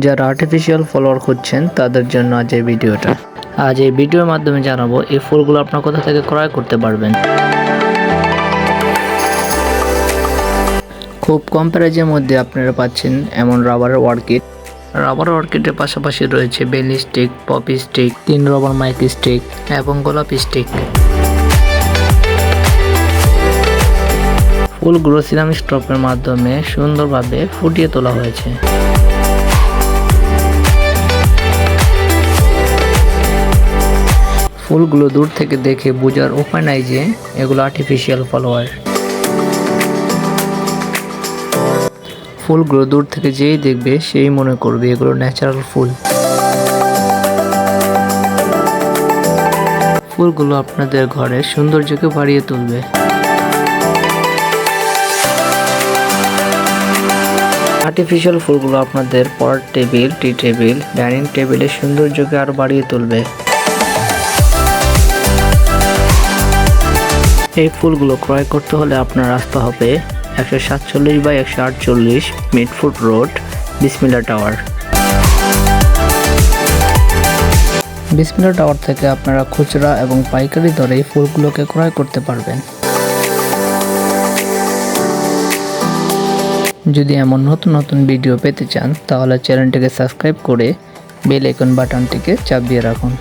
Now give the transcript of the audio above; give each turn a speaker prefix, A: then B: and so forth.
A: যারা artificial follower খুঁজছেন তাদের জন্য আজ এই ভিডিওটা। আজ এই ভিডিওর মাধ্যমে জানাবো এই ফুলগুলো আপনার কোথা থেকে ক্রয় করতে পারবেন। খুব কম প্রাইজের মধ্যে আপনারা পাচ্ছেন এমন রাবারের অর্কিড। রাবার অর্কিডের পাশাপাশি রয়েছে বেলি স্টিক, পপি স্টিক, 3 রবার মাইক স্টিক এবং গোলাপি স্টিক। ফুলগুলো সিরামিক স্ট্রপের মাধ্যমে সুন্দরভাবে ফুটিয়ে তোলা হয়েছে। ফুলগুলো দূর থেকে দেখে বোঝার উপায় নাই যে এগুলো আর্টিফিশিয়াল ফ্লাওয়ার। ফুলগুলো দূর থেকে যেই দেখবে সেই মনে করবে এগুলো ন্যাচারাল ফুল। ফুলগুলো আপনাদের ঘরের সৌন্দর্যকে বাড়িয়ে তুলবে। আর্টিফিশিয়াল ফুলগুলো আপনাদের পড়ার টেবিল, টি টেবিল, ডাইনিং টেবিলের সৌন্দর্যকে আরো বাড়িয়ে তুলবে। এই ফুলগুলো ক্রয় করতে হলে আপনার রাস্তা হবে 147/148 মিডফুট রোড, বিসমিল্লাহ টাওয়ার। বিসমিল্লাহ টাওয়ার থেকে আপনারা খুচরা এবং পাইকারি দরে এই ফুলগুলোকে ক্রয় করতে পারবেন। যদি এমন নতুন নতুন ভিডিও পেতে চান তাহলে চ্যানেলটিকে সাবস্ক্রাইব করে বেল আইকন বাটনটিকে চাপ দিয়ে রাখুন।